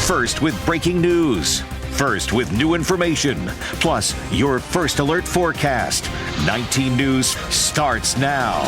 First with breaking news. First with new information. Plus, your First Alert forecast. 19 News starts now.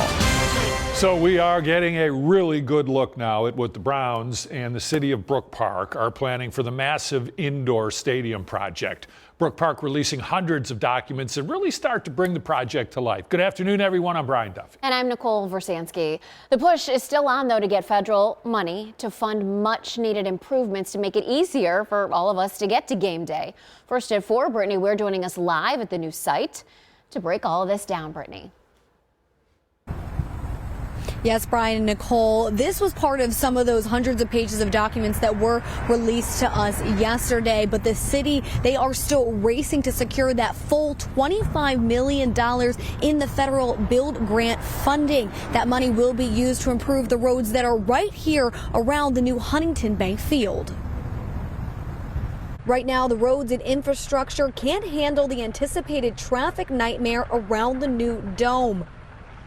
So we are getting a really good look now at what the Browns and the city of Brook Park are planning for the massive indoor stadium project. Brook Park releasing hundreds of documents that really start to bring the project to life. Good afternoon, everyone. I'm Brian Duffy. And I'm Nicole Versansky. The push is still on, though, to get federal money to fund much needed improvements to make it easier for all of us to get to game day. First at 4, Brittany Weir joining us live at the new site to break all of this down, Brittany. Yes, Brian and Nicole, this was part of some of those hundreds of pages of documents that were released to us yesterday. But the city, they are still racing to secure that full $25 million in the federal build grant funding. That money will be used to improve the roads that are right here around the new Huntington Bank field. Right now, the roads and infrastructure can't handle the anticipated traffic nightmare around the new dome.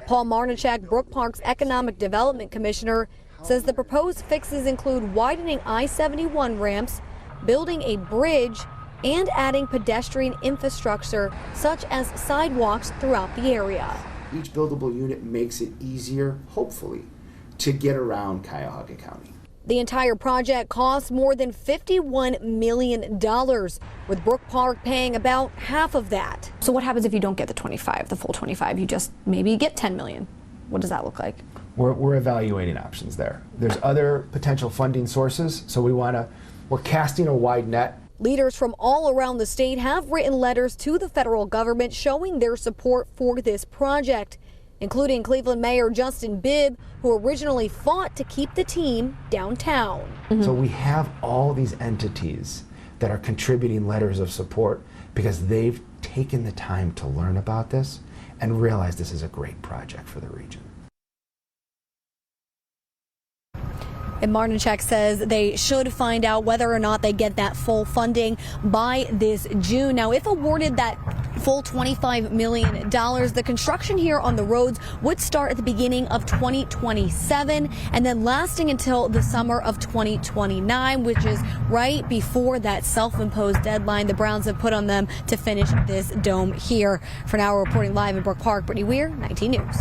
Paul Marnichak, Brook Park's Economic Development Commissioner, says the proposed fixes include widening I-71 ramps, building a bridge, and adding pedestrian infrastructure such as sidewalks throughout the area. Each buildable unit makes it easier, hopefully, to get around Cuyahoga County. The entire project costs more than $51 million, with Brook Park paying about half of that. So what happens if you don't get the full 25, you just maybe get 10 million? What does that look like? We're evaluating options there. There's other potential funding sources, so we're casting a wide net. Leaders from all around the state have written letters to the federal government showing their support for this project, including Cleveland Mayor Justin Bibb, who originally fought to keep the team downtown. So we have all these entities that are contributing letters of support because they've taken the time to learn about this and realize this is a great project for the region. And Marnichak says they should find out whether or not they get that full funding by this June. Now, if awarded that full $25 million, the construction here on the roads would start at the beginning of 2027 and then lasting until the summer of 2029, which is right before that self-imposed deadline the Browns have put on them to finish this dome here. For now, we're reporting live in Brook Park, Brittany Weir, 19 News.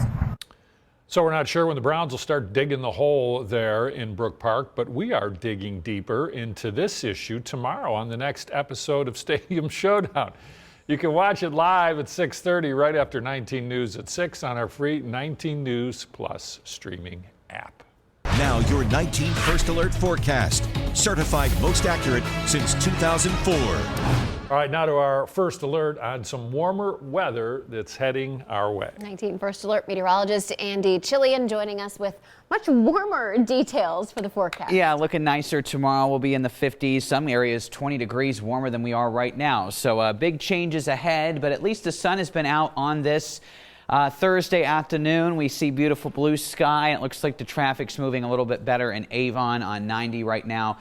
So we're not sure when the Browns will start digging the hole there in Brook Park, but we are digging deeper into this issue tomorrow on the next episode of Stadium Showdown. You can watch it live at 6:30 right after 19 News at 6 on our free 19 News Plus streaming app. Now your 19 First Alert forecast. Certified most accurate since 2004. All right, now to our first alert on some warmer weather that's heading our way. 19 First Alert meteorologist Andy Chillian joining us with much warmer details for the forecast. Yeah, looking nicer tomorrow. We'll be in the 50s. Some areas 20 degrees warmer than we are right now. So big changes ahead, but at least the sun has been out on this Thursday afternoon. We see beautiful blue sky. It looks like the traffic's moving a little bit better in Avon on 90 right now.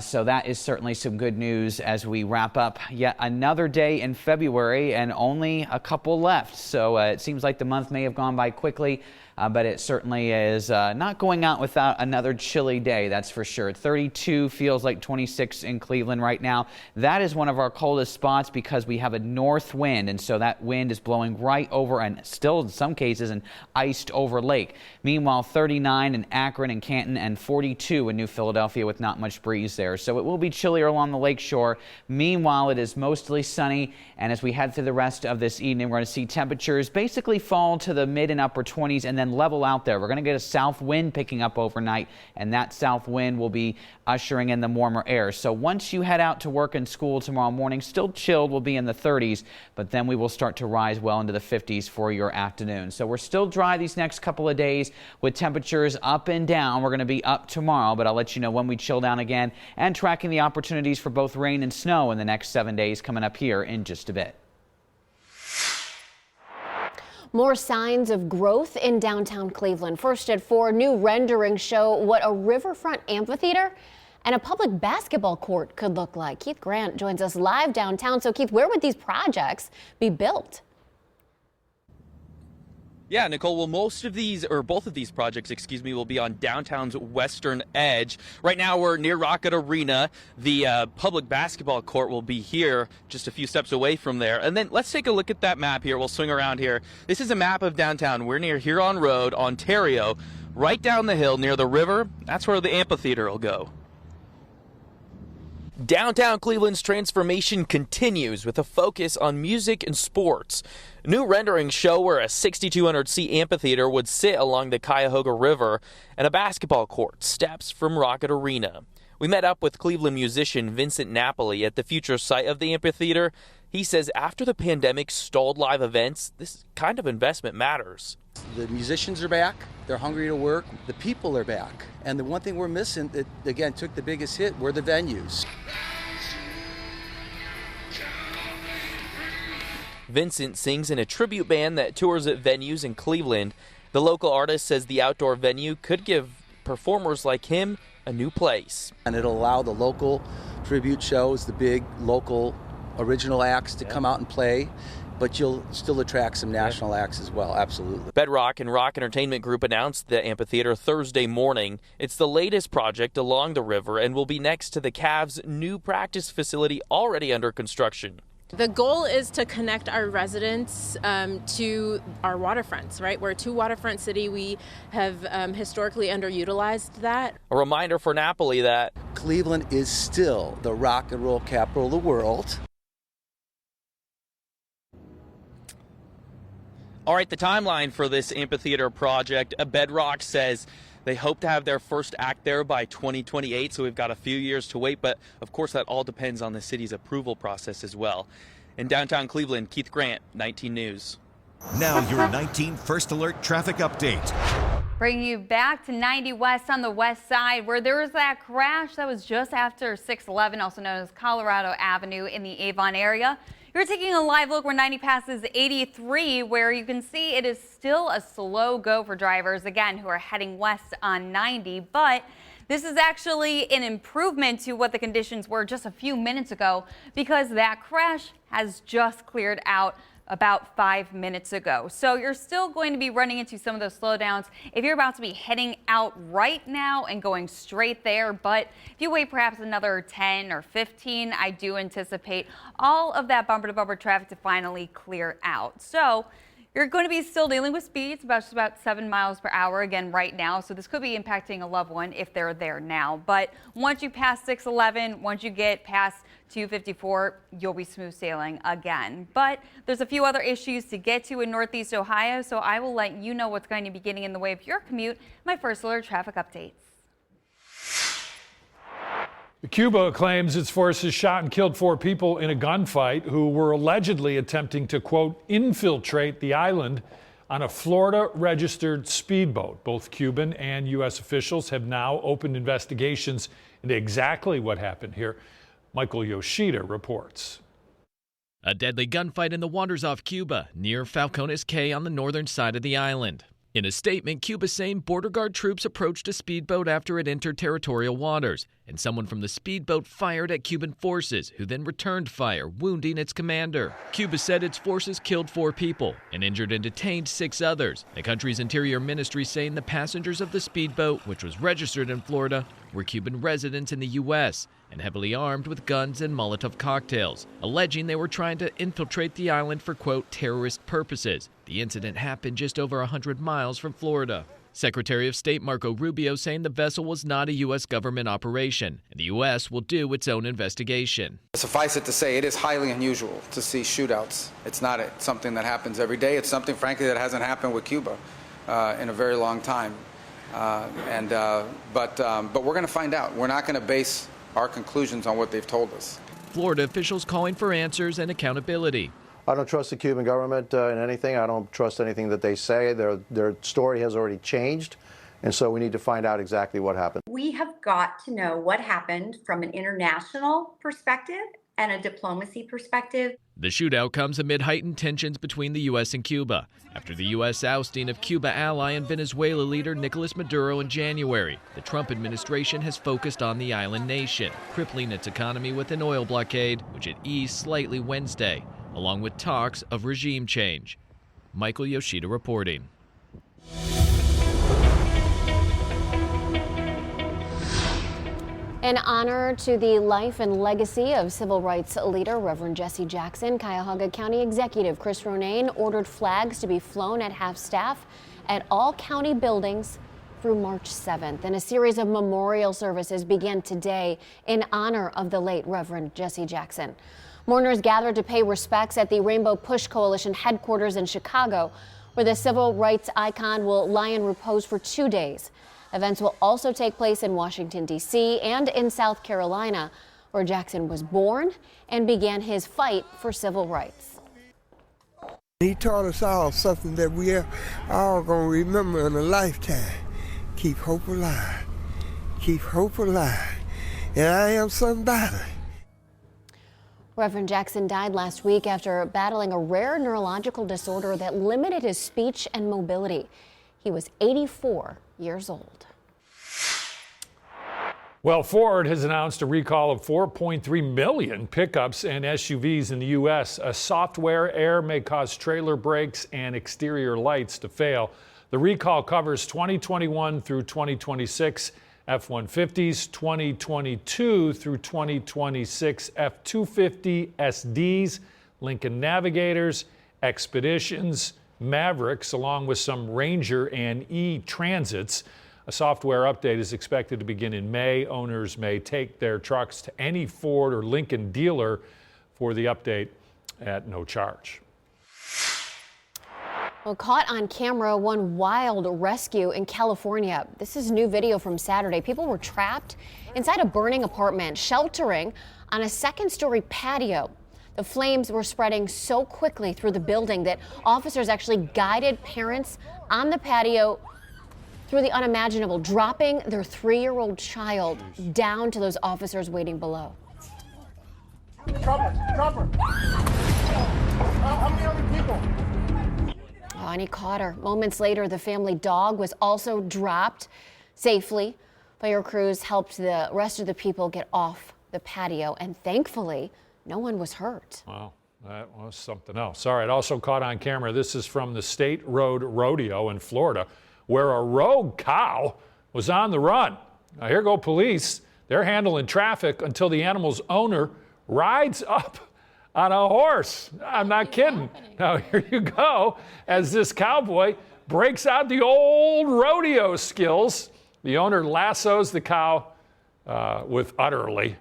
So that is certainly some good news as we wrap up yet another day in February and only a couple left. So it seems like the month may have gone by quickly, but it certainly is not going out without another chilly day, that's for sure. 32 feels like 26 in Cleveland right now. That is one of our coldest spots because we have a north wind, and so that wind is blowing right over and still in some cases an iced over lake. Meanwhile, 39 in Akron and Canton and 42 in New Philadelphia with not much breeze there. So it will be chillier along the lake shore. Meanwhile, it is mostly sunny, and as we head through the rest of this evening, we're going to see temperatures basically fall to the mid and upper 20s and then level out there. We're going to get a south wind picking up overnight, and that south wind will be ushering in the warmer air. So once you head out to work and school tomorrow morning, still chilled, will be in the 30s, but then we will start to rise well into the 50s for your afternoon. So we're still dry these next couple of days with temperatures up and down. We're going to be up tomorrow, but I'll let you know when we chill down again, and tracking the opportunities for both rain and snow in the next 7 days coming up here in just a bit. More signs of growth in downtown Cleveland. First at 4, new renderings show what a riverfront amphitheater and a public basketball court could look like. Keith Grant joins us live downtown. So Keith, where would these projects be built? Yeah, Nicole, well, most of these, or both of these projects, will be on downtown's western edge. Right now, we're near Rocket Arena. The public basketball court will be here, just a few steps away from there. And then let's take a look at that map here. We'll swing around here. This is a map of downtown. We're near Huron Road, Ontario, right down the hill near the river. That's where the amphitheater will go. Downtown Cleveland's transformation continues with a focus on music and sports. New renderings show where a 6,200-seat amphitheater would sit along the Cuyahoga River and a basketball court steps from Rocket Arena. We met up with Cleveland musician Vincent Napoli at the future site of the amphitheater. He says after the pandemic stalled live events, this kind of investment matters. The musicians are back. They're hungry to work. The people are back. And the one thing we're missing that, again, took the biggest hit were the venues. Vincent sings in a tribute band that tours at venues in Cleveland. The local artist says the outdoor venue could give performers like him a new place. And it'll allow the local tribute shows, the big local original acts to come out and play. But you'll still attract some national acts as well, absolutely. Bedrock and Rock Entertainment Group announced the amphitheater Thursday morning. It's the latest project along the river and will be next to the Cavs' new practice facility already under construction. The goal is to connect our residents to our waterfronts, right? We're a two waterfront city. We have historically underutilized that. A reminder for Napoli that Cleveland is still the rock and roll capital of the world. All right, the timeline for this amphitheater project, Bedrock says they hope to have their first act there by 2028, so we've got a few years to wait, but of course that all depends on the city's approval process as well. In downtown Cleveland, Keith Grant, 19 News. Now your 19 First Alert traffic update. Bringing you back to 90 West on the west side, where there was that crash that was just after 611, also known as Colorado Avenue in the Avon area. You're taking a live look where 90 passes 83, where you can see it is still a slow go for drivers, again, who are heading west on 90. But this is actually an improvement to what the conditions were just a few minutes ago, because that crash has just cleared out about 5 minutes ago. So you're still going to be running into some of those slowdowns if you're about to be heading out right now and going straight there. But if you wait perhaps another 10 or 15, I do anticipate all of that bumper to bumper traffic to finally clear out. So you're going to be still dealing with speeds about 7 miles per hour again right now. So this could be impacting a loved one if they're there now. But once you pass 611, once you get past 254, you'll be smooth sailing again. But there's a few other issues to get to in Northeast Ohio, so I will let you know what's going to be getting in the way of your commute. My First Alert traffic updates. Cuba claims its forces shot and killed 4 people in a gunfight who were allegedly attempting to, quote, infiltrate the island on a Florida-registered speedboat. Both Cuban and U.S. officials have now opened investigations into exactly what happened here. Michael Yoshida reports. A deadly gunfight in the waters off Cuba, near Falcones Cay on the northern side of the island. In a statement, Cuba saying border guard troops approached a speedboat after it entered territorial waters, and someone from the speedboat fired at Cuban forces, who then returned fire, wounding its commander. Cuba said its forces killed 4 people and injured and detained 6 others. The country's interior ministry saying the passengers of the speedboat, which was registered in Florida, were Cuban residents in the U.S. and heavily armed with guns and Molotov cocktails, alleging they were trying to infiltrate the island for, quote, terrorist purposes. The incident happened just over 100 miles from Florida. Secretary of State Marco Rubio saying the vessel was not a U.S. government operation, and the U.S. will do its own investigation. Suffice it to say, it is highly unusual to see shootouts. It's not something that happens every day. It's something, frankly, that hasn't happened with Cuba in a very long time. But we're going to find out. We're not going to base our conclusions on what they've told us. Florida officials calling for answers and accountability. I don't trust the Cuban government in anything. I don't trust anything that they say. Their story has already changed, and so we need to find out exactly what happened. We have got to know what happened from an international perspective and a diplomacy perspective. The shootout comes amid heightened tensions between the U.S. and Cuba after the U.S. ousting of Cuba ally and Venezuela leader Nicolas Maduro in January. The Trump administration has focused on the island nation, crippling its economy with an oil blockade, which it eased slightly Wednesday, along with talks of regime change. Michael Yoshida reporting. In honor to the life and legacy of civil rights leader Reverend Jesse Jackson, Cuyahoga County Executive Chris Ronayne ordered flags to be flown at half-staff at all county buildings through March 7th. And a series of memorial services began today in honor of the late Reverend Jesse Jackson. Mourners gathered to pay respects at the Rainbow Push Coalition headquarters in Chicago, where the civil rights icon will lie in repose for 2 days. Events will also take place in Washington, D.C. and in South Carolina, where Jackson was born and began his fight for civil rights. He taught us all something that we are all going to remember in a lifetime. Keep hope alive. Keep hope alive. And I am somebody. Reverend Jackson died last week after battling a rare neurological disorder that limited his speech and mobility. He was 84 years old. Well, Ford has announced a recall of 4.3 million pickups and SUVs in the U.S. A software error may cause trailer brakes and exterior lights to fail. The recall covers 2021 through 2026 F-150s, 2022 through 2026 F-250 SDs, Lincoln Navigators, Expeditions, Mavericks, along with some Ranger and E-Transits. A software update is expected to begin in May. Owners may take their trucks to any Ford or Lincoln dealer for the update at no charge. Well, caught on camera, one wild rescue in California. This is new video from Saturday. People were trapped inside a burning apartment, sheltering on a second-story patio. The flames were spreading so quickly through the building that officers actually guided parents on the patio through the unimaginable, dropping their 3-year-old child down to those officers waiting below. How many other people? Oh, and he caught her. Moments later, the family dog was also dropped safely. Fire crews helped the rest of the people get off the patio, and thankfully, no one was hurt. Wow, that was something else. All right, also caught on camera, this is from the State Road Rodeo in Florida, where a rogue cow was on the run. Now, here go police. They're handling traffic until the animal's owner rides up on a horse. I'm not kidding. Now, here you go, as this cowboy breaks out the old rodeo skills. The owner lassos the cow with utterly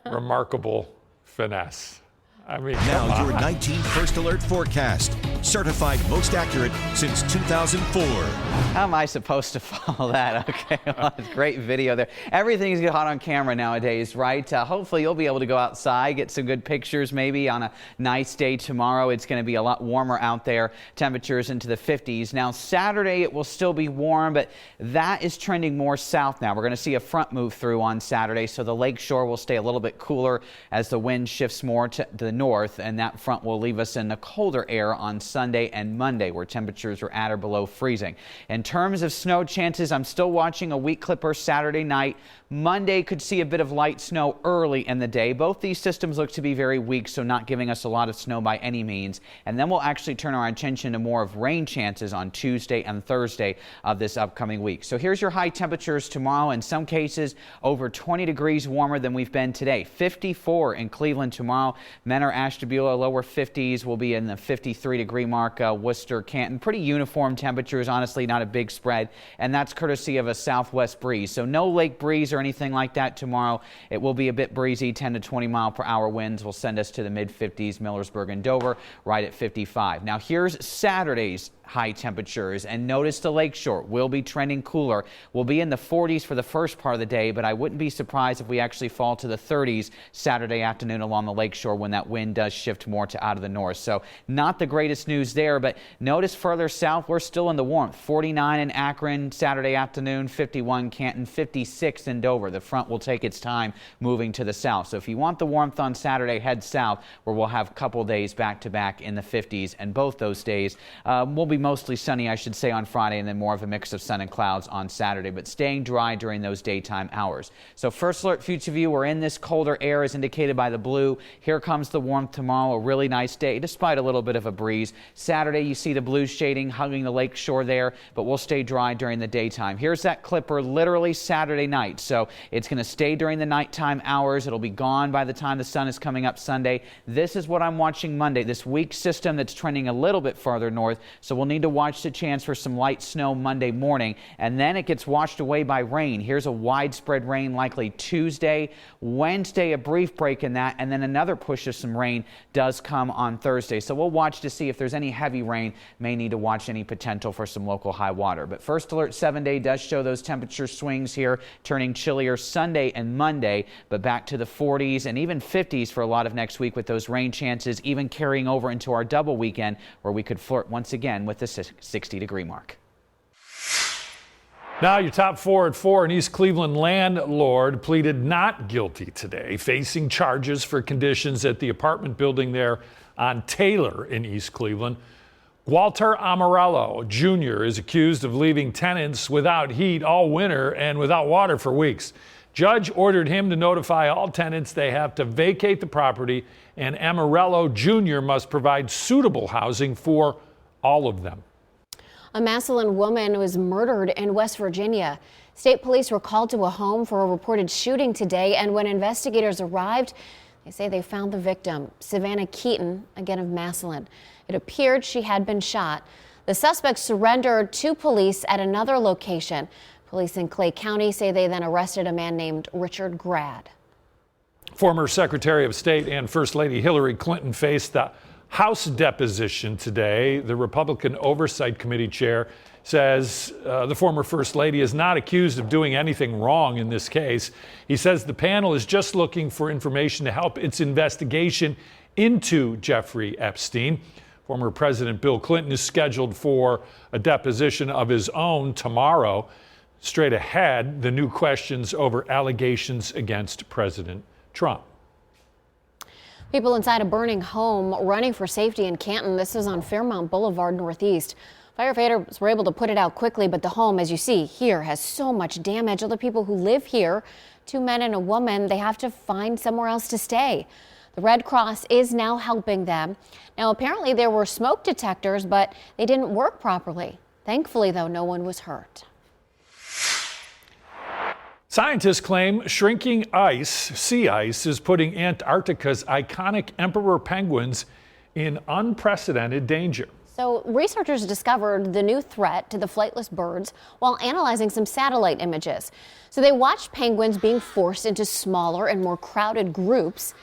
remarkable finesse. I mean, now your 19 First Alert forecast. Certified most accurate since 2004. How am I supposed to follow that? Okay, well, it's great video there. Everything's hot on camera nowadays, right? Hopefully you'll be able to go outside, get some good pictures maybe on a nice day tomorrow. It's going to be a lot warmer out there. Temperatures into the 50s. Now Saturday it will still be warm, but that is trending more south now. We're going to see a front move through on Saturday, so the lakeshore will stay a little bit cooler as the wind shifts more to the north, and that front will leave us in the colder air on Sunday and Monday, where temperatures are at or below freezing. In terms of snow chances, I'm still watching a wheat clipper Saturday night. Monday could see a bit of light snow early in the day. Both these systems look to be very weak, so not giving us a lot of snow by any means. And then we'll actually turn our attention to more of rain chances on Tuesday and Thursday of this upcoming week. So here's your high temperatures tomorrow. In some cases, over 20 degrees warmer than we've been today. 54 in Cleveland tomorrow. Menor, Ashtabula, lower 50s. Will be in the 53-degree mark. Worcester, Canton. Pretty uniform temperatures, honestly, not a big spread. And that's courtesy of a southwest breeze. So no lake breeze or anything like that tomorrow. It will be a bit breezy. 10 to 20 mile per hour winds will send us to the mid-50s. Millersburg and Dover right at 55. Now here's Saturday's high temperatures, and notice the lakeshore will be trending cooler. We'll be in the 40s for the first part of the day, but I wouldn't be surprised if we actually fall to the 30s Saturday afternoon along the lakeshore when that wind does shift more to out of the north. So not the greatest news there, but notice further south we're still in the warmth. 49 in Akron Saturday afternoon, 51 Canton, 56 in Dover. The front will take its time moving to the south. So if you want the warmth on Saturday, head south, where we'll have a couple days back to back in the 50s, and both those days will be be mostly sunny, I should say, on Friday, and then more of a mix of sun and clouds on Saturday, but staying dry during those daytime hours. So first alert future view, we're in this colder air as indicated by the blue. Here comes the warmth tomorrow, a really nice day despite a little bit of a breeze. Saturday, you see the blue shading hugging the lake shore there, but we'll stay dry during the daytime. Here's that clipper literally Saturday night. So it's going to stay during the nighttime hours. It'll be gone by the time the sun is coming up Sunday. This is what I'm watching Monday, this weak system that's trending a little bit farther north. So we'll need to watch the chance for some light snow Monday morning, and then it gets washed away by rain. Here's a widespread rain likely Tuesday. Wednesday, a brief break in that, and then another push of some rain does come on Thursday. So we'll watch to see if there's any heavy rain. May need to watch any potential for some local high water. But first alert 7-day does show those temperature swings here, turning chillier Sunday and Monday, but back to the 40s and even 50s for a lot of next week with those rain chances, even carrying over into our double weekend where we could flirt once again with the 60-degree mark. Now your top 4 at 4. An East Cleveland landlord pleaded not guilty today, facing charges for conditions at the apartment building there on Taylor in East Cleveland. Walter Amarello Jr. is accused of leaving tenants without heat all winter and without water for weeks. Judge ordered him to notify all tenants they have to vacate the property, and Amarello Jr. must provide suitable housing for all of them. A Massillon woman was murdered in West Virginia. State police were called to a home for a reported shooting today, and when investigators arrived, they say they found the victim, Savannah Keaton, again of Massillon. It appeared she had been shot. The suspect surrendered to police at another location. Police in Clay County say they then arrested a man named Richard Grad. Former Secretary of State and First Lady Hillary Clinton faced the House deposition today. The Republican Oversight Committee chair says the former First Lady is not accused of doing anything wrong in this case. He says the panel is just looking for information to help its investigation into Jeffrey Epstein. Former President Bill Clinton is scheduled for a deposition of his own tomorrow. Straight ahead, the new questions over allegations against President Trump. People inside a burning home running for safety in Canton. This is on Fairmount Boulevard Northeast. Firefighters were able to put it out quickly, but the home, as you see here, has so much damage. Other people who live here, 2 men and a woman, they have to find somewhere else to stay. The Red Cross is now helping them. Now, apparently there were smoke detectors, but they didn't work properly. Thankfully, though, no one was hurt. Scientists claim shrinking ice, sea ice, is putting Antarctica's iconic emperor penguins in unprecedented danger. So researchers discovered the new threat to the flightless birds while analyzing some satellite images. So they watched penguins being forced into smaller and more crowded groups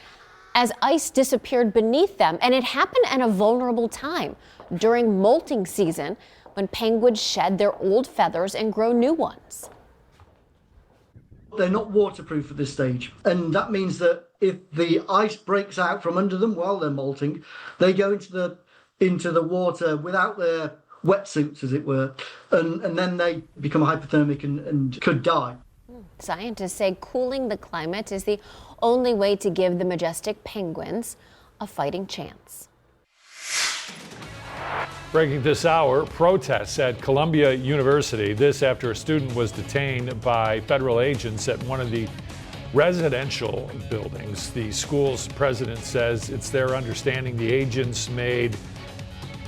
as ice disappeared beneath them. And it happened at a vulnerable time during molting season when penguins shed their old feathers and grow new ones. They're not waterproof at this stage, and that means that if the ice breaks out from under them while they're molting, they go into the water without their wetsuits, as it were, and then they become hypothermic and could die. Scientists say cooling the climate is the only way to give the majestic penguins a fighting chance. Breaking this hour, protests at Columbia University. This after a student was detained by federal agents at one of the residential buildings. The school's president says it's their understanding the agents made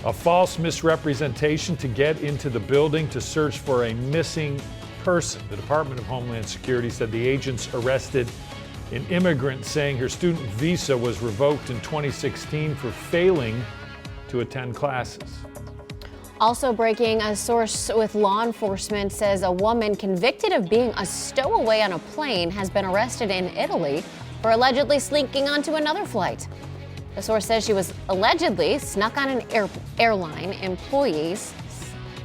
a false misrepresentation to get into the building to search for a missing person. The Department of Homeland Security said the agents arrested an immigrant saying her student visa was revoked in 2016 for failing to attend classes. Also breaking, a source with law enforcement says a woman convicted of being a stowaway on a plane has been arrested in Italy for allegedly sneaking onto another flight. The source says she was allegedly snuck on an airline employees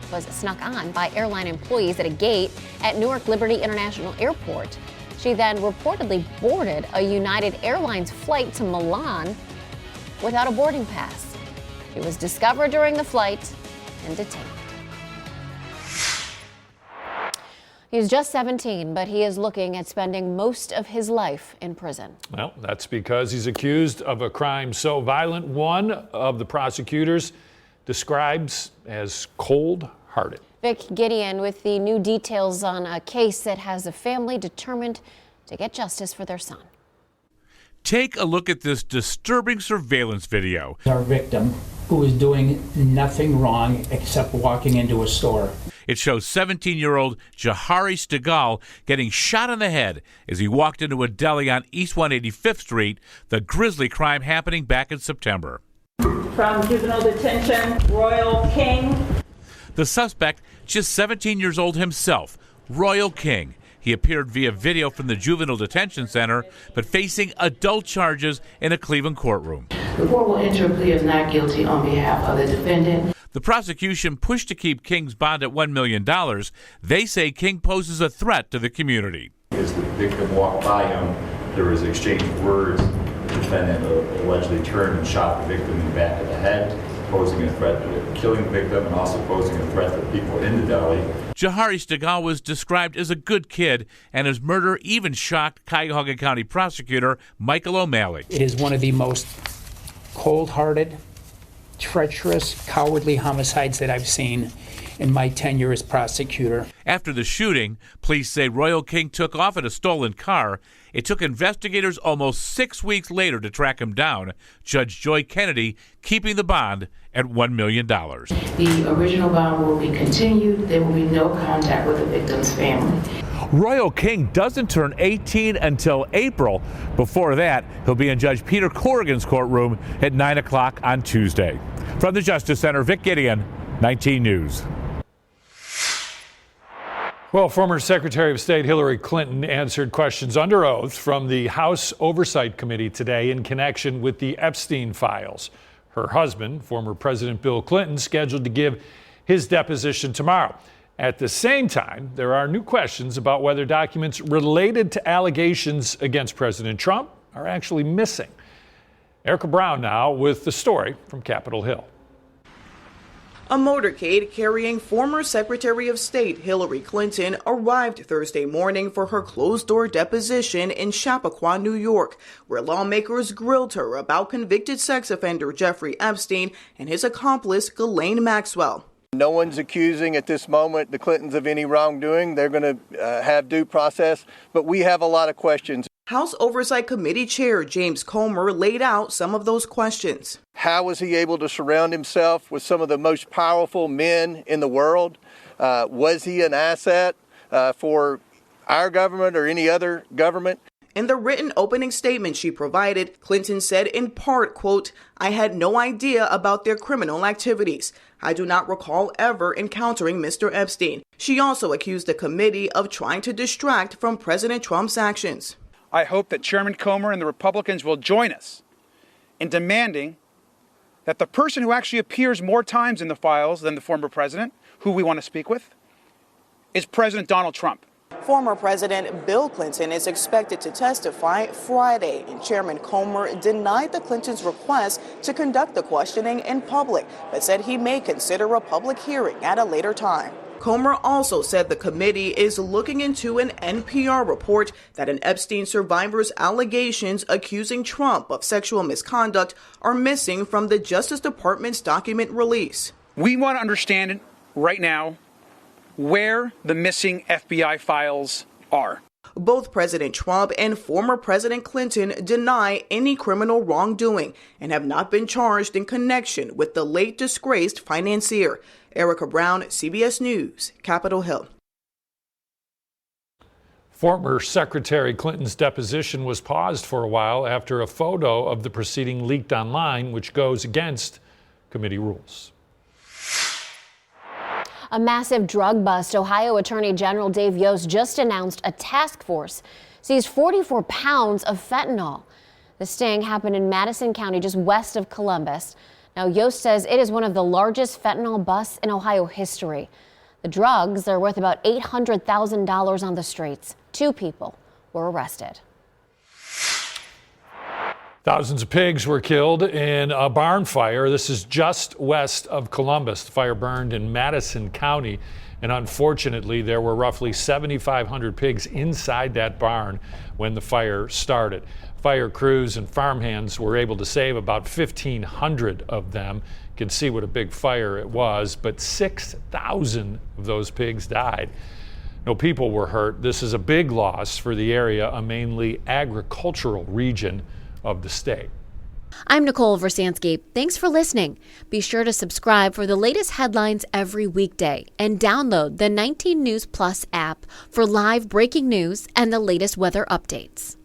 by airline employees at a gate at Newark Liberty International Airport. She then reportedly boarded a United Airlines flight to Milan without a boarding pass. She was discovered during the flight and detained. He's just 17, but he is looking at spending most of his life in prison. Well, that's because he's accused of a crime so violent, one of the prosecutors describes as cold-hearted. Vic Gideon with the new details on a case that has a family determined to get justice for their son. Take a look at this disturbing surveillance video. Our victim, who is doing nothing wrong except walking into a store. It shows 17-year-old Jahari Stegall getting shot in the head as he walked into a deli on East 185th Street, the grisly crime happening back in September. From juvenile detention, Royal King. The suspect, just 17 years old himself, Royal King. He appeared via video from the Juvenile Detention Center, but facing adult charges in a Cleveland courtroom. The court will enter a plea of not guilty on behalf of the defendant. The prosecution pushed to keep King's bond at $1 million. They say King poses a threat to the community. As the victim walked by him, there was exchanged words. The defendant allegedly turned and shot the victim in the back of the head, posing a threat to killing the victim and also posing a threat to people in the deli. Jahari Stegall was described as a good kid, and his murder even shocked Cuyahoga County prosecutor Michael O'Malley. It is one of the most cold-hearted, treacherous, cowardly homicides that I've seen in my tenure as prosecutor. After the shooting, police say Royal King took off in a stolen car. It took investigators almost 6 weeks later to track him down. Judge Joy Kennedy keeping the bond at $1 million. The original bond will be continued. There will be no contact with the victim's family. Royal King doesn't turn 18 until April. Before that, he'll be in Judge Peter Corrigan's courtroom at 9 o'clock on Tuesday. From the Justice Center, Vic Gideon, 19 News. Well, former Secretary of State Hillary Clinton answered questions under oath from the House Oversight Committee today in connection with the Epstein files. Her husband, former President Bill Clinton, scheduled to give his deposition tomorrow. At the same time, there are new questions about whether documents related to allegations against President Trump are actually missing. Erica Brown now with the story from Capitol Hill. A motorcade carrying former Secretary of State Hillary Clinton arrived Thursday morning for her closed-door deposition in Chappaqua, New York, where lawmakers grilled her about convicted sex offender Jeffrey Epstein and his accomplice Ghislaine Maxwell. No one's accusing at this moment the Clintons of any wrongdoing. They're going to have due process, but we have a lot of questions. House Oversight Committee Chair James Comer laid out some of those questions. How was he able to surround himself with some of the most powerful men in the world? Was he an asset for our government or any other government? In the written opening statement she provided, Clinton said in part, quote, "I had no idea about their criminal activities. I do not recall ever encountering Mr. Epstein." She also accused the committee of trying to distract from President Trump's actions. I hope that Chairman Comer and the Republicans will join us in demanding that the person who actually appears more times in the files than the former president, who we want to speak with, is President Donald Trump. Former President Bill Clinton is expected to testify Friday, and Chairman Comer denied the Clintons' request to conduct the questioning in public, but said he may consider a public hearing at a later time. Comer also said the committee is looking into an NPR report that an Epstein survivor's allegations accusing Trump of sexual misconduct are missing from the Justice Department's document release. We want to understand right now where the missing FBI files are. Both President Trump and former President Clinton deny any criminal wrongdoing and have not been charged in connection with the late disgraced financier. Erica Brown, CBS News, Capitol Hill. Former Secretary Clinton's deposition was paused for a while after a photo of the proceeding leaked online, which goes against committee rules. A massive drug bust. Ohio Attorney General Dave Yost just announced a task force seized 44 pounds of fentanyl. The sting happened in Madison County, just west of Columbus. Now, Yost says it is one of the largest fentanyl busts in Ohio history. The drugs are worth about $800,000 on the streets. 2 people were arrested. Thousands of pigs were killed in a barn fire. This is just west of Columbus. The fire burned in Madison County. And unfortunately, there were roughly 7,500 pigs inside that barn when the fire started. Fire crews and farmhands were able to save about 1,500 of them. You can see what a big fire it was, but 6,000 of those pigs died. No people were hurt. This is a big loss for the area, a mainly agricultural region of the state. I'm Nicole Versansky. Thanks for listening. Be sure to subscribe for the latest headlines every weekday and download the 19 News Plus app for live breaking news and the latest weather updates.